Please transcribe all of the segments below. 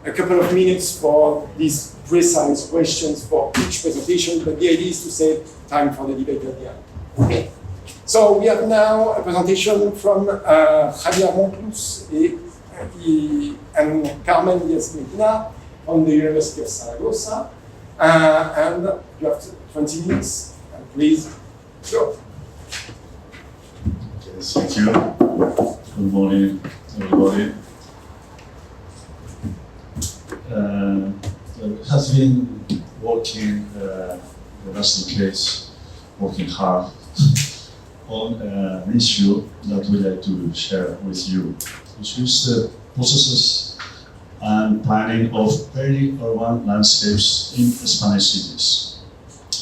a couple of minutes for these precise questions for each presentation, but the idea is to save time for the debate at the end. Okay. So we have now a presentation from Javier Monclús C and Carmen Díez Medina from the University of Zaragoza. And you have 20 minutes, and please go. Okay, thank you. Good morning, everybody. Has been working, the last decades, working hard on an issue that we'd like to share with you, which is the processes and planning of peri-urban landscapes in Spanish cities,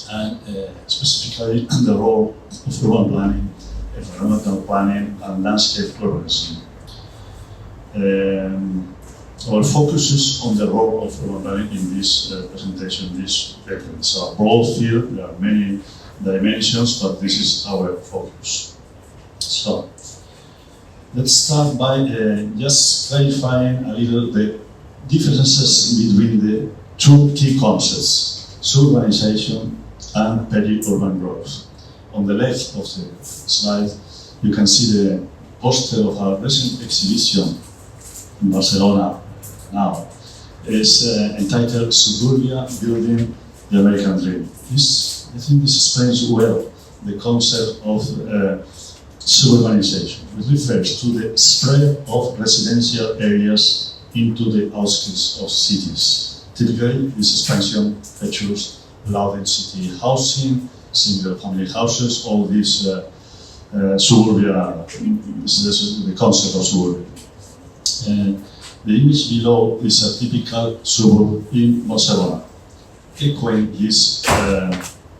and specifically the role of urban planning, environmental planning, and landscape urbanism. Our focus is on the role of urban planning in this presentation, this paper. It's a broad field, there are many dimensions, but this is our focus. So, let's start by just clarifying a little the differences between the two key concepts, urbanization and peri-urban growth. On the left of the slide, you can see the poster of our recent exhibition in Barcelona now. It's entitled Suburbia Building the American Dream. I think this explains well the concept of suburbanization. It refers to the spread of residential areas into the outskirts of cities. Typically, this expansion features low-density housing, single-family houses, all these suburbia, this is the concept of suburbia. The image below is a typical suburb in Barcelona, echoing this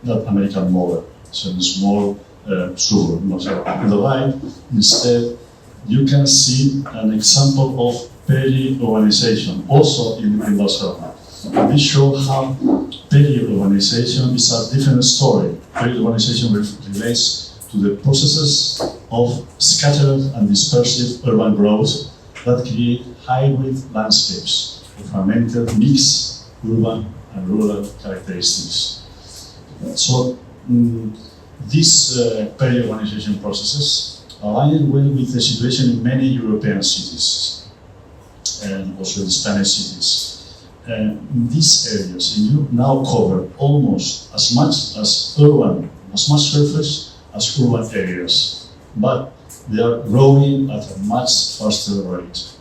that American model. So a small suburb in Barcelona. On the right, instead, you can see an example of peri-urbanization, also in Barcelona. And this shows how peri-urbanization is a different story. Peri-urbanization relates to the processes of scattered and dispersive urban growth that create hybrid landscapes of fragmented mixed urban and rural characteristics. So these peri-urbanization processes align well with the situation in many European cities and also in Spanish cities. These areas in Europe now cover almost as much surface as urban areas, but they are growing at a much faster rate.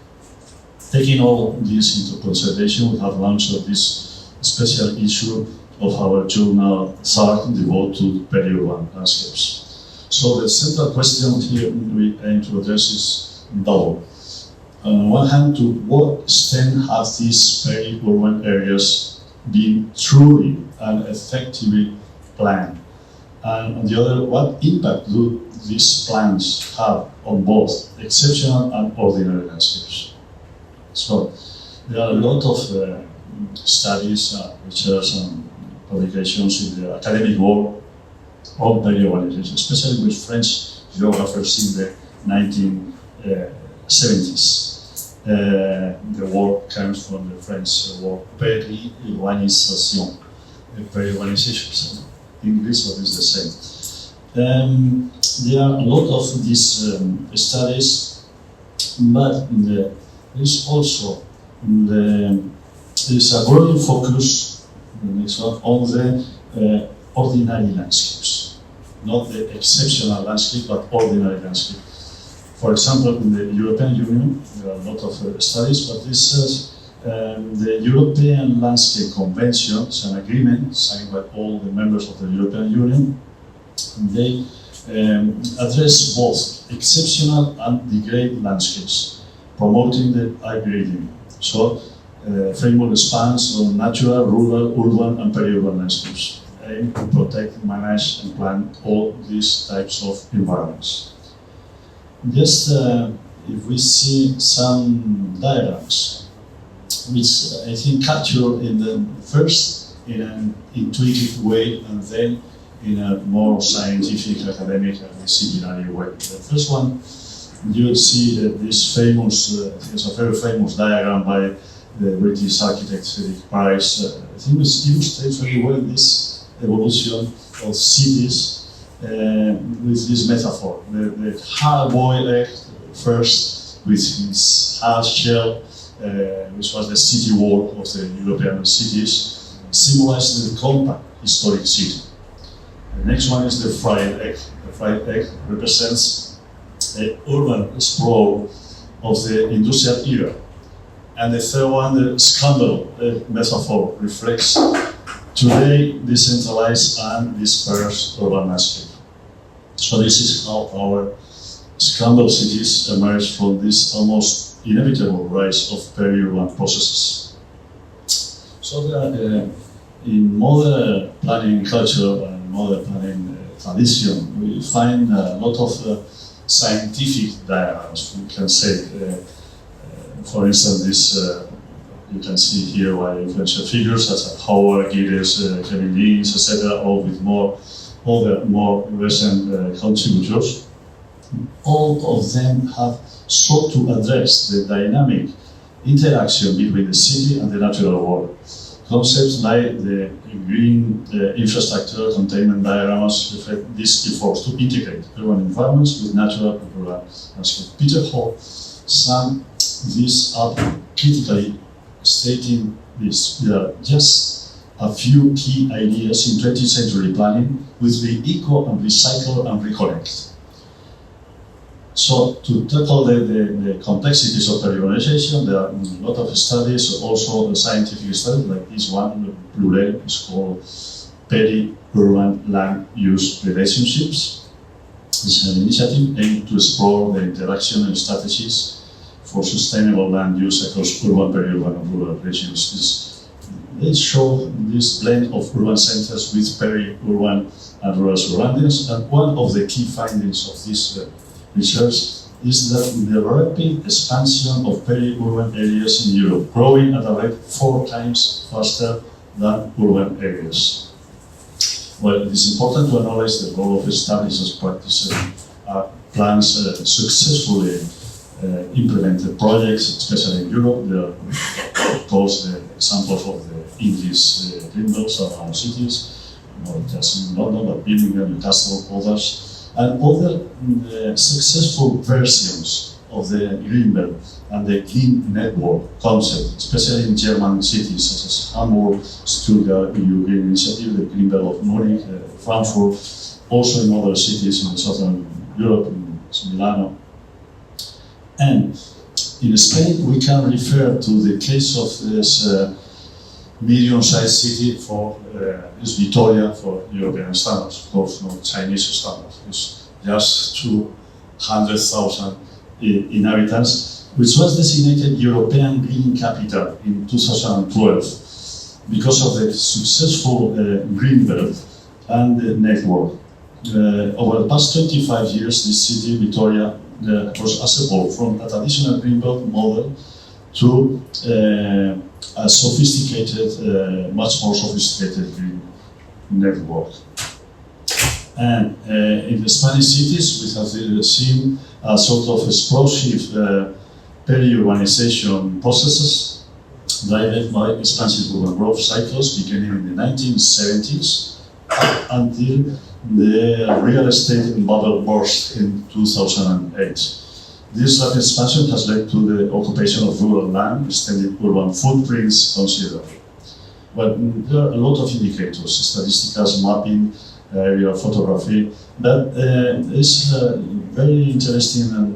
Taking all this into consideration, we have launched this special issue of our journal SARC devoted to peri-urban landscapes. So the central question here we aim to address is double. On one hand, to what extent have these peri-urban areas been truly and effectively planned? And on the other, what impact do these plans have on both exceptional and ordinary landscapes? So there are a lot of studies, research, and publications in the academic world on peri-urbanization, especially with French geographers in the 1970s. The word comes from the French word peri-urbanisation, peri-urbanization. So in English, what is the same? There are a lot of these studies, but there is also a growing focus, the next one, on the ordinary landscapes, not the exceptional landscape, but ordinary landscape. For example, in the European Union, there are a lot of studies, but this says the European Landscape Convention is an agreement signed by all the members of the European Union. They address both exceptional and degraded landscapes, promoting the upgrading. So, framework spans on natural, rural, urban, and peri-urban landscapes, aim to protect, manage, and plan all these types of environments. Just if we see some diagrams, which I think capture in the first in an intuitive way, and then in a more scientific, academic, and disciplinary way. The first one, you'll see that this famous, it's a very famous diagram by the British architect Eric Price, I think it illustrates very well this evolution of cities with this metaphor. The hard-boiled egg first with its hard shell, which was the city wall of the European cities, symbolized the compact historic city. The next one is the fried egg. The fried egg represents the urban sprawl of the industrial era. And the third one, the scramble metaphor, reflects today decentralized and dispersed urban landscape. So this is how our scrambled cities emerge from this almost inevitable rise of peri-urban processes. So in modern planning culture and modern planning tradition, we find a lot of scientific diagrams, we can say. For instance, this you can see here by influential figures such as Howard, Gilles, Kevin Lins, etc., all with other more recent contributors. All of them have sought to address the dynamic interaction between the city and the natural world. Concepts like the green infrastructure containment diagrams reflect this effort to integrate urban environments with natural and rural landscape. Peter Hall summed this up critically, stating this: there are just a few key ideas in 20th century planning which we eco and recycle and reconnect. So to tackle the complexities of urbanization, there are a lot of studies, also the scientific studies like this one, Plurel, is called Peri-Urban Land Use Relationships. It's an initiative aimed to explore the interaction and strategies for sustainable land use across urban, peri-urban, and rural regions. They show this blend of urban centers with peri-urban and rural surroundings, and one of the key findings of this research is that the rapid expansion of peri-urban areas in Europe, growing at a rate 4 times faster than urban areas. Well, it is important to acknowledge the role of established practices plans successfully implemented projects, especially in Europe. There are, of course, the examples of the English green belts around cities, not just in London, but Birmingham, Newcastle, others, and other successful versions of the green belt and the green network concept, especially in German cities such as Hamburg, Stuttgart, EU Green Initiative, the green belt of Munich, Frankfurt, also in other cities in southern Europe, in Milano. And in Spain, we can refer to the case of this medium-sized city for is Vitoria for European standards, of course, not Chinese standards. It's just 200,000 inhabitants, which was designated European Green Capital in 2012 because of the successful green belt and the network. Over the past 25 years, this city, Vitoria, was evolved from a traditional green belt model to a sophisticated, much more sophisticated green network. And in the Spanish cities, we have seen a sort of explosive peri-urbanization processes driven by expansive urban growth cycles beginning in the 1970s up until the real estate bubble burst in 2008. This rapid expansion has led to the occupation of rural land, extending urban footprints considerably. But there are a lot of indicators, statistics, mapping, aerial photography, that is very interesting and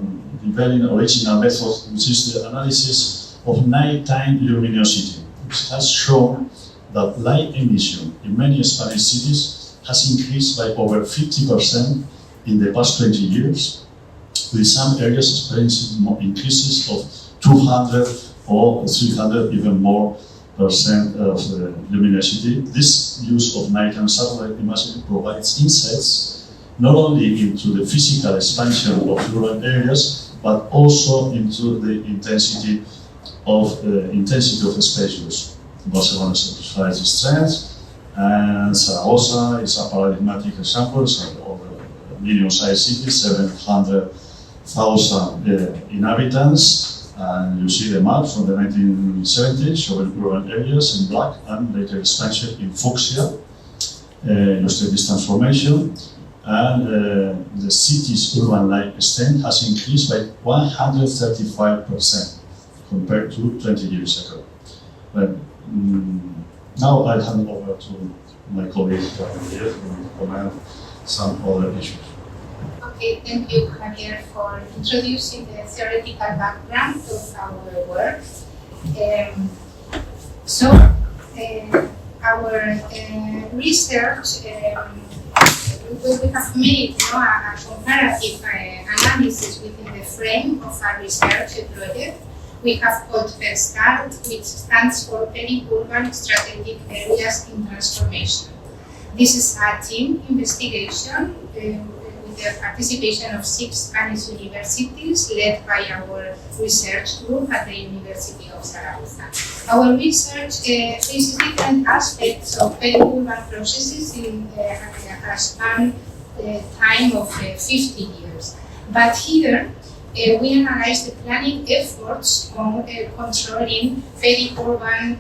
very original method, which is the analysis of nighttime luminosity, which has shown that light emission in many Spanish cities has increased by over 50% in the past 20 years, with some areas experiencing increases of 200 or 300 even more percent of luminosity. This use of night and satellite imagery provides insights not only into the physical expansion of urban areas, but also into the intensity of space use. Barcelona exemplifies its strength, and Zaragoza is a paradigmatic example. So, medium-sized city, 700,000 inhabitants, And you see the maps from the 1970s showing urban areas in black and later expansion in fuchsia, illustrate this transformation. And the city's urban life extent has increased by 135% compared to 20 years ago. But now I'll hand over to my colleague Díez who will comment some other issues. Okay, thank you, Javier, for introducing the theoretical background of our work. Our research, we have made a comparative analysis within the frame of our research project. We have called START, which stands for Peri-Urban Strategic Areas in Transformation. This is a team investigation with the participation of 6 Spanish universities led by our research group at the University of Zaragoza. Our research faces different aspects of peri-urban processes in a span time of 50 years. But here, we analyze the planning efforts on controlling peri-urban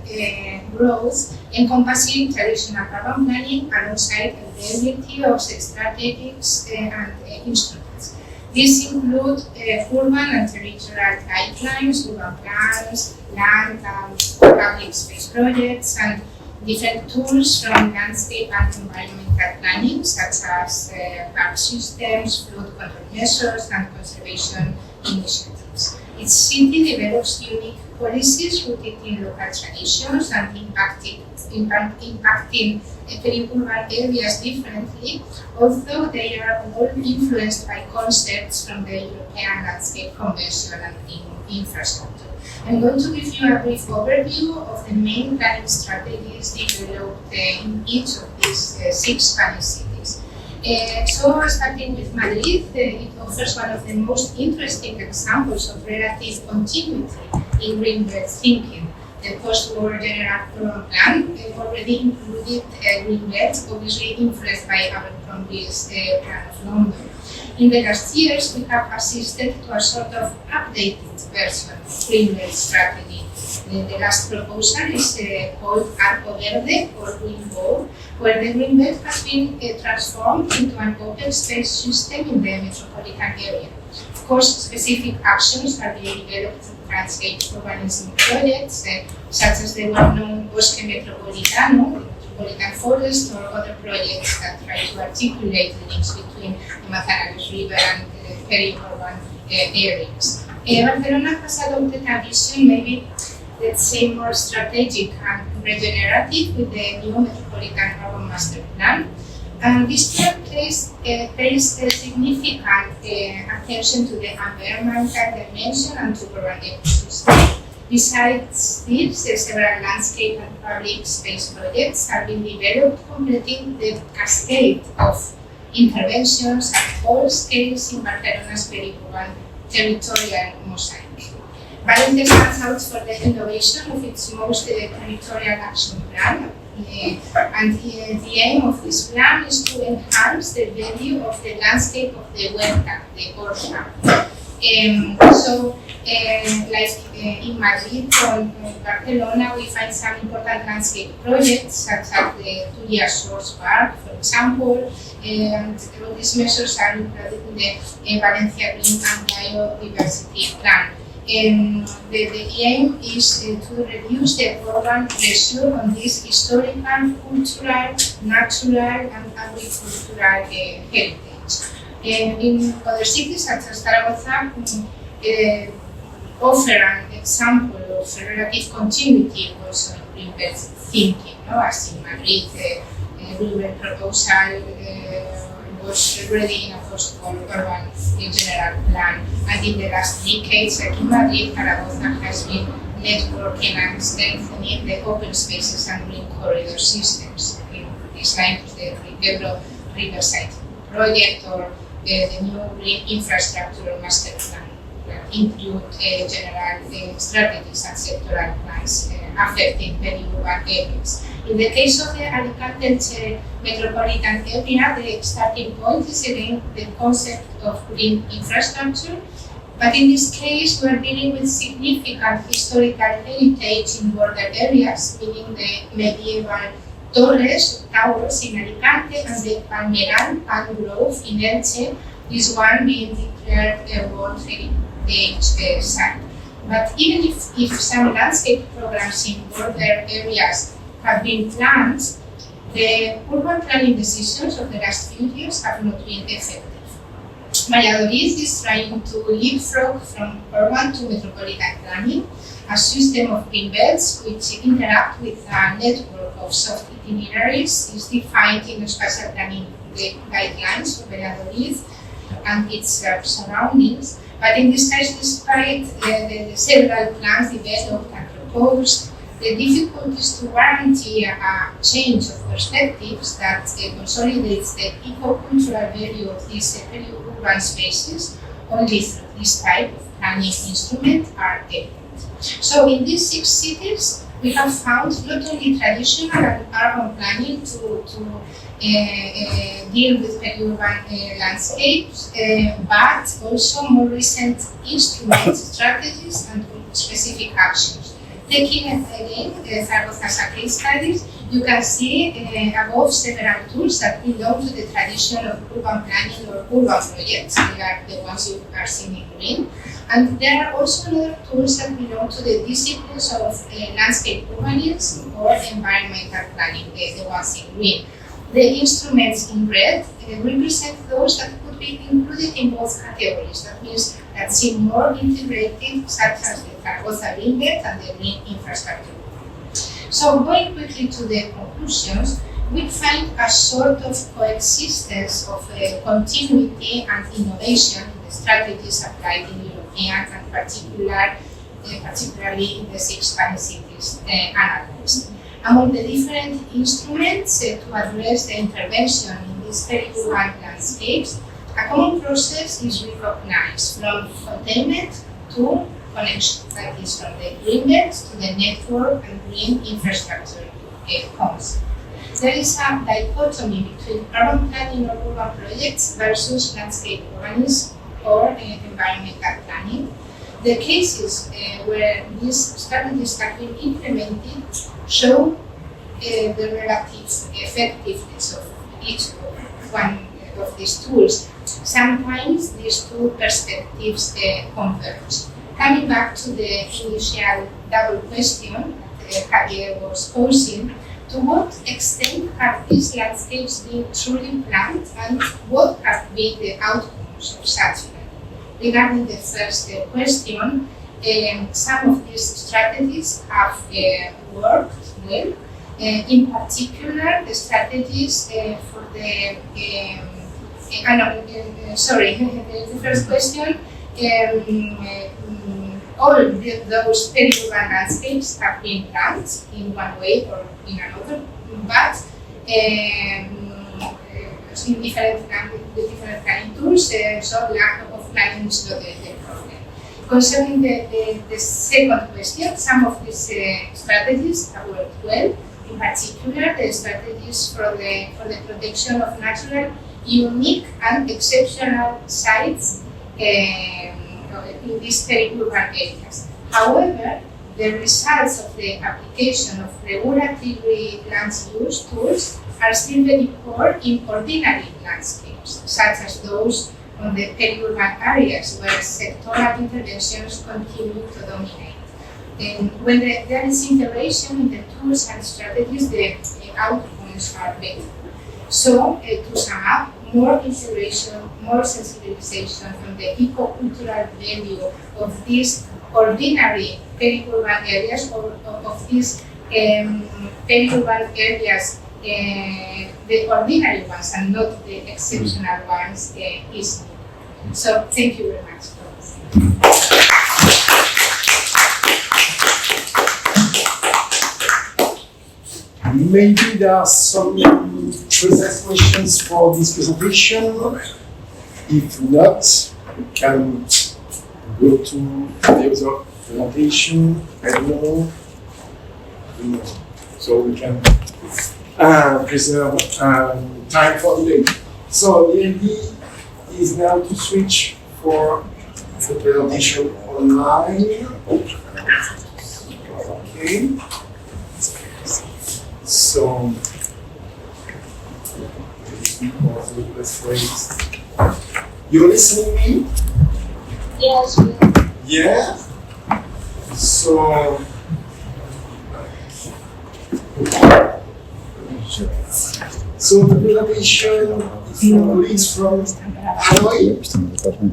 growth, encompassing traditional urban planning alongside a variety of strategies and instruments. These include urban and territorial guidelines, urban plans, land and public space projects, and different tools from landscape and environmental planning, such as park systems, flood control measures, and conservation initiatives. Each city develops unique policies rooted in local traditions and impacting peri-urban areas differently, although they are all influenced by concepts from the European Landscape Convention and infrastructure. I'm going to give you a brief overview of the main planning strategies developed in each of these 6 Spanish cities. Starting with Madrid, it offers one of the most interesting examples of relative continuity in green belt thinking. The post-war general urban plan already included green belts, obviously influenced by Abercrombie's Plan of London. In the last years, we have assisted to a sort of updated version of green belt strategy. The last proposal is called Arco Verde, or Green Wall, where the green belt has been transformed into an open space system in the metropolitan area. Of course, specific actions are being developed to translate urbanism projects, such as the well-known Bosque Metropolitano, the Metropolitan Forest, or other projects that try to articulate the links between the Mazanares River and peri-urban areas. Barcelona has adopted a vision, maybe, let's say, more strategic and regenerative with the new Metropolitan Urban Master Plan. And this plan pays significant attention to the environmental dimension and to urban ecosystems. Besides this, several landscape and public space projects have been developed, completing the cascade of interventions at all scales in Barcelona's peri-urban territorial mosaic. Valencia stands out for the innovation of its most territorial action plan, and the aim of this plan is to enhance the value of the landscape of the huerta, the orchard. Like in Madrid or Barcelona, we find some important landscape projects, such as the Tuya Source Park, for example, and all these measures are included in the Valencia Green and Biodiversity Plan. The aim is to reduce the urban pressure on this historical, cultural, natural, and agricultural heritage. In other cities, such as Zaragoza, offer an example of relative continuity also in green belt thinking, as in Madrid, the River proposal was ready in a post-war urban general plan, and in the last decades, like in Madrid, Zaragoza has been networking and strengthening the open spaces and green corridor systems. In this line is the Ebro Riverside project or the new green infrastructure master plan that include general strategies and sectoral plans affecting peri-urban areas. In the case of the Alicante metropolitan area, the starting point is again the concept of green infrastructure, But in this case, we are dealing with significant historical heritage in border areas, meaning the medieval torres, towers in Alicante, and the Palmeral palm grove in Elche, this one being declared a World Heritage Site. But even if some landscape programs in border areas have been planned, the urban planning decisions of the last few years have not been effective. Valladolid is trying to leapfrog from urban to metropolitan planning, a system of green belts which interact with a network of soft itineraries is defined in spatial planning guidelines for Valladolid and its surroundings. But in this case, despite the several plans developed and proposed, the difficulties to guarantee a change of perspectives that consolidates the eco-cultural value of these peri-urban spaces only through this type of planning instrument are evident. So in these 6 cities, we have found not only traditional and urban planning to deal with peri-urban landscapes, but also more recent instruments, strategies, and specific actions. Taking again Zaragoza as a case studies, you can see above several tools that belong to the tradition of urban planning or urban projects. They are the ones you are seeing in green. And there are also other tools that belong to the disciplines of landscape urbanism or environmental planning, the ones in green. The instruments in red represent those that could be included in both categories. That means that seem more integrated, such as the Zaragoza Green Belt and the green infrastructure. So going quickly to the conclusions, we find a sort of coexistence of continuity and innovation in the strategies applied in European and particularly in the 6 Spanish cities analyzed. Among the different instruments to address the intervention in these peri-urban landscapes, a common process is recognized from containment to connection, that is from the green belts to the network and green infrastructure concept. There is a dichotomy between urban planning or urban projects versus landscape urbanism or environmental planning. The cases where these strategies have been implemented show the relative effectiveness of each one of these tools. Sometimes these two perspectives converge. Coming back to the initial double question that Javier was posing, to what extent have these landscapes been truly planned and what have been the outcomes of such planning? Regarding the first question, some of these strategies have worked well. In particular, the strategies for the the first question, all those peri-urban landscapes have been planned in one way or in another, but in different planning tools, so lack of planning is not the problem. Concerning the second question, some of these strategies have worked well. In particular, the strategies for the protection of natural, unique and exceptional sites in these peri-urban areas. However, the results of the application of regulatory land use tools are still very poor in ordinary landscapes, such as those on the peri-urban areas where sectoral interventions continue to dominate. And when there is integration in the tools and strategies, the outcomes are better. So, to sum up, more integration, more sensibilization from the eco-cultural value of these ordinary peri-urban areas, or of these peri-urban areas, the ordinary ones and not the exceptional ones, is needed. So, thank you very much for listening. Maybe there are some precise questions for this presentation. If not, we can go to the other presentation. I don't know. So we can preserve time for debate. So the idea is now to switch for the presentation online. Okay. So, let's wait. You're listening me? Yes. Yeah? So, the presentation is from colleagues from Hanoi.